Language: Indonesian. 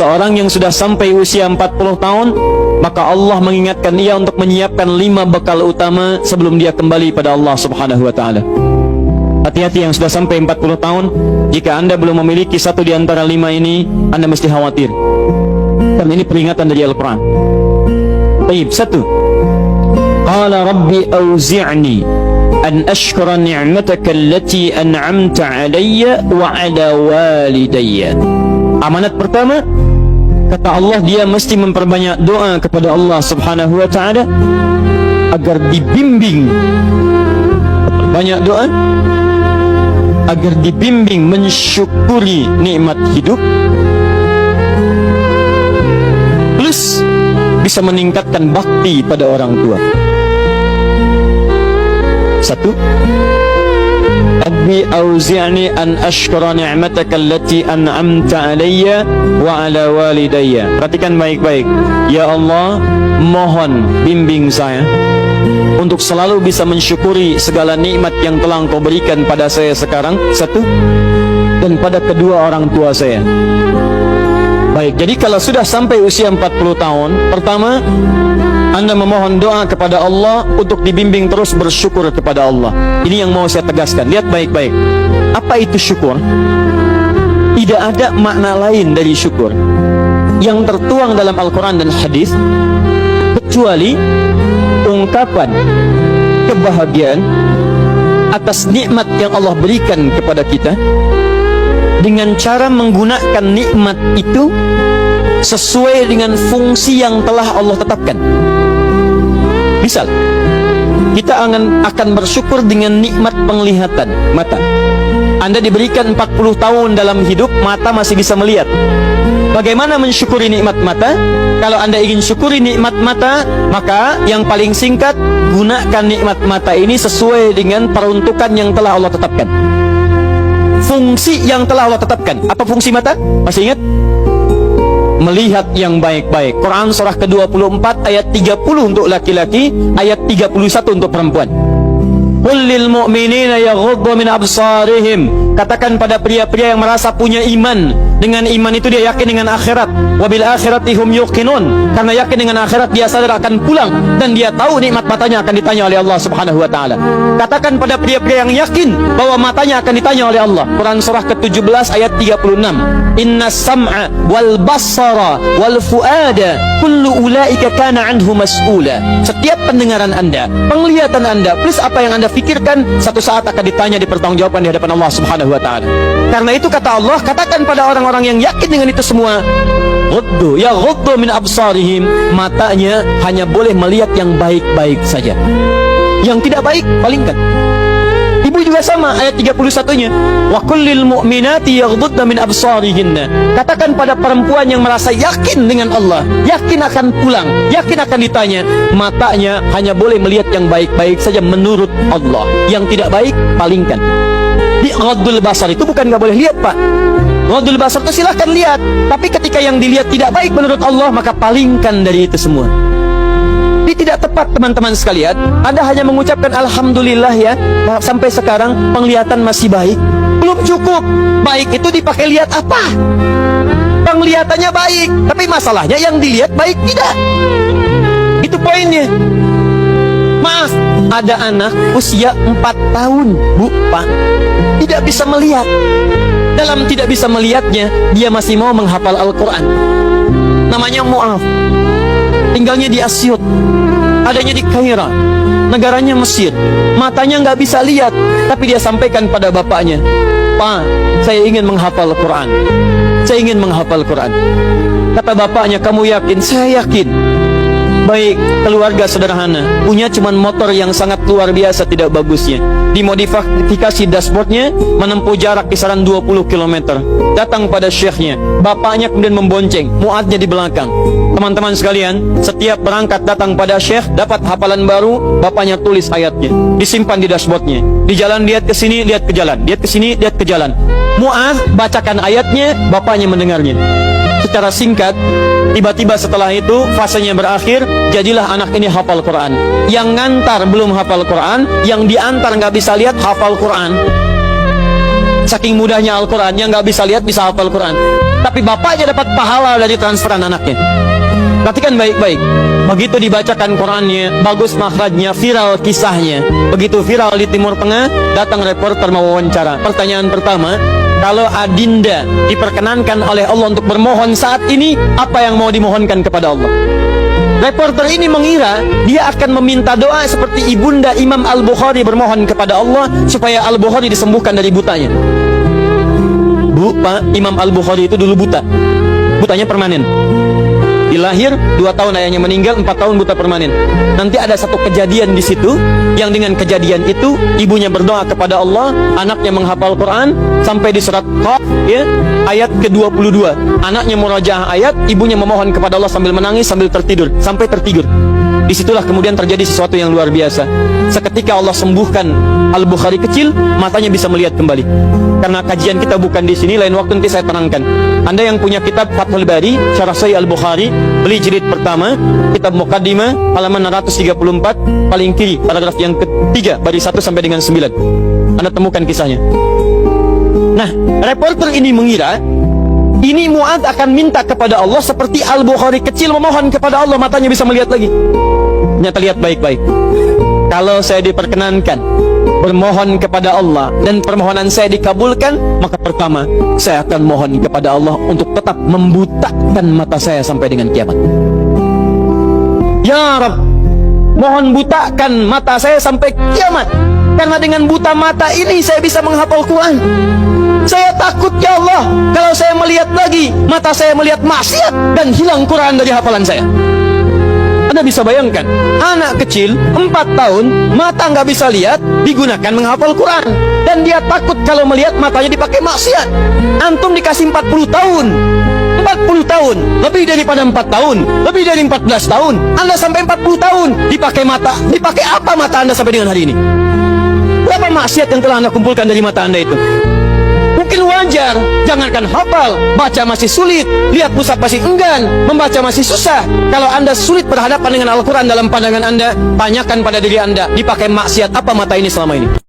seseorang yang sudah sampai usia 40 tahun, maka Allah mengingatkan dia untuk menyiapkan 5 bekal utama sebelum dia kembali pada Allah Subhanahu wa taala. Hati-hati yang sudah sampai 40 tahun, jika Anda belum memiliki satu di antara 5 ini, Anda mesti khawatir. Dan ini peringatan dari Al-Quran. Baik, 1. Qala rabbi auzi'ni an ashkura ni'mataka allati an'amta alayya wa ala walidayya. Amanat pertama, kata Allah, dia mesti memperbanyak doa kepada Allah Subhanahu wa taala agar dibimbing. Banyak doa agar dibimbing mensyukuri nikmat hidup, plus bisa meningkatkan bakti pada orang tua. 1. Rabbi auzi'ni an ashkura ni'mataka allati an'amta alayya wa ala walidayya. Perhatikan baik-baik. Ya Allah, mohon bimbing saya untuk selalu bisa mensyukuri segala nikmat yang telah Engkau berikan pada saya sekarang, 1, dan pada kedua orang tua saya. Baik, jadi kalau sudah sampai usia 40 tahun, pertama, Anda memohon doa kepada Allah untuk dibimbing terus bersyukur kepada Allah. Ini yang mau saya tegaskan. Lihat baik-baik. Apa itu syukur? Tidak ada makna lain dari syukur yang tertuang dalam Al-Quran dan hadis kecuali ungkapan kebahagiaan atas nikmat yang Allah berikan kepada kita dengan cara menggunakan nikmat itu sesuai dengan fungsi yang telah Allah tetapkan. Misal, kita akan bersyukur dengan nikmat penglihatan mata. Anda diberikan 40 tahun dalam hidup, mata masih bisa melihat. Bagaimana mensyukuri nikmat mata? Kalau Anda ingin syukuri nikmat mata, maka yang paling singkat, gunakan nikmat mata ini sesuai dengan peruntukan yang telah Allah tetapkan. Fungsi yang telah Allah tetapkan. Apa fungsi mata? Masih ingat? Melihat yang baik-baik. Quran surah ke-24 ayat 30 untuk laki-laki, ayat 31 untuk perempuan. Qul lil mu'minina yaghuddu min absarihim. Katakan pada pria-pria yang merasa punya iman. Dengan iman itu dia yakin dengan akhirat. Wabil akhirati hum yuqinun. Karena yakin dengan akhirat dia sadar akan pulang dan dia tahu nikmat matanya akan ditanya oleh Allah Subhanahu wa taala. Katakan pada pria-pria yang yakin bahwa matanya akan ditanya oleh Allah. Quran surah ke-17 ayat 36. Innas sam'a wal basara wal fuada kullu ulaika kana anhu mas'ula. Setiap pendengaran Anda, penglihatan Anda, plus apa yang Anda fikirkan, satu saat akan ditanya, dipertanggungjawabkan di hadapan Allah Subhanahu wa taala. Karena itu kata Allah, katakan pada orang-orang yang yakin dengan itu semua, ghuddu min absarihim, matanya hanya boleh melihat yang baik-baik saja. Yang tidak baik, palingkan. Ibu juga sama, ayat 31-nya. Wa kullil mu'minati yaghdudna min absarihinna. Katakan pada perempuan yang merasa yakin dengan Allah, yakin akan pulang, yakin akan ditanya, matanya hanya boleh melihat yang baik-baik saja menurut Allah. Yang tidak baik, palingkan. Di ghaddul basar itu bukan nggak boleh lihat, Pak. Ghaddul basar itu silahkan lihat, tapi ketika yang dilihat tidak baik menurut Allah, maka palingkan dari itu semua. Ini tidak tepat, teman-teman sekalian. Anda hanya mengucapkan alhamdulillah ya, sampai sekarang penglihatan masih baik. Belum cukup. Baik itu dipakai lihat apa? Penglihatannya baik, tapi masalahnya yang dilihat baik tidak. Itu poinnya. Maaf, ada anak usia 4 tahun, Bu, Pak, tidak bisa melihat. Dalam tidak bisa melihatnya, dia masih mau menghafal Al-Quran. Namanya Mu'af. Tinggalnya di Asyut, adanya di Kaira, negaranya Mesir. Matanya nggak bisa lihat, tapi dia sampaikan pada bapaknya, Pak, saya ingin menghafal Quran. Saya ingin menghafal Quran. Kata bapaknya, kamu yakin? Saya yakin. Baik, keluarga sederhana, punya cuman motor yang sangat luar biasa tidak bagusnya. Dimodifikasi dashboardnya, menempuh jarak kisaran 20 km. Datang pada syekhnya, bapaknya kemudian membonceng, muadnya di belakang. Teman-teman sekalian, setiap berangkat datang pada syekh, dapat hafalan baru, bapaknya tulis ayatnya, disimpan di dashboardnya. Di jalan lihat ke sini, lihat ke jalan, lihat ke sini, lihat ke jalan. Muad bacakan ayatnya, bapaknya mendengarnya. Secara singkat, tiba-tiba setelah itu fasenya berakhir, jadilah anak ini hafal Quran. Yang ngantar belum hafal Quran, yang diantar nggak bisa lihat hafal Quran. Saking mudahnya Al-Quran, yang nggak bisa lihat bisa hafal Quran. tapi bapaknya dapat pahala dari transferan anaknya. Perhatikan baik-baik. Begitu dibacakan Qurannya, bagus makhrajnya, viral kisahnya. Begitu viral di Timur Tengah, datang reporter mewawancara. Pertanyaan pertama, kalau adinda diperkenankan oleh Allah untuk bermohon saat ini, apa yang mau dimohonkan kepada Allah? Reporter ini mengira dia akan meminta doa seperti ibunda Imam Al-Bukhari bermohon kepada Allah supaya Al-Bukhari disembuhkan dari butanya. Bu, Pak, Imam Al-Bukhari itu dulu buta. Butanya permanen. Dilahir 2 tahun ayahnya meninggal, 4 tahun buta permanen. Nanti ada satu kejadian di situ yang dengan kejadian itu ibunya berdoa kepada Allah, anaknya menghafal Quran sampai di surat Qaf ya, ayat ke-22. Anaknya murajaah ayat, ibunya memohon kepada Allah sambil menangis sambil tertidur sampai tertidur. Disitulah kemudian terjadi sesuatu yang luar biasa. Seketika Allah sembuhkan Al-Bukhari kecil, matanya bisa melihat kembali. Karena kajian kita bukan di sini, lain waktu nanti saya terangkan. Anda yang punya kitab Fathul Bari, Syarah Sahih Al-Bukhari, beli jilid pertama, kitab Muqaddimah, halaman 634, paling kiri, paragraf yang ketiga, baris 1 sampai dengan 9. Anda temukan kisahnya. Nah, reporter ini mengira ini Mu'adz akan minta kepada Allah seperti Al-Bukhari kecil memohon kepada Allah, matanya bisa melihat lagi. Ternyata lihat baik-baik. Kalau saya diperkenankan bermohon kepada Allah dan permohonan saya dikabulkan, maka pertama saya akan mohon kepada Allah untuk tetap membutakan mata saya sampai dengan kiamat. Ya Rabb, mohon butakan mata saya sampai kiamat, karena dengan buta mata ini saya bisa menghafal Quran. Saya takut ya Allah, kalau saya melihat lagi, mata saya melihat maksiat dan hilang Quran dari hafalan saya. Anda bisa bayangkan, anak kecil 4 tahun, mata nggak bisa lihat, digunakan menghafal Quran. Dan dia takut kalau melihat matanya dipakai maksiat. Antum dikasih 40 tahun, 40 tahun, lebih daripada 4 tahun, lebih dari 14 tahun, Anda sampai 40 tahun, dipakai mata, dipakai apa mata Anda sampai dengan hari ini? Berapa maksiat yang telah Anda kumpulkan dari mata Anda itu? Mungkin wajar, jangankan hafal, baca masih sulit, lihat mushaf masih enggan, membaca masih susah. Kalau Anda sulit berhadapan dengan Al-Quran dalam pandangan Anda, tanyakan pada diri Anda, dipakai maksiat apa mata ini selama ini?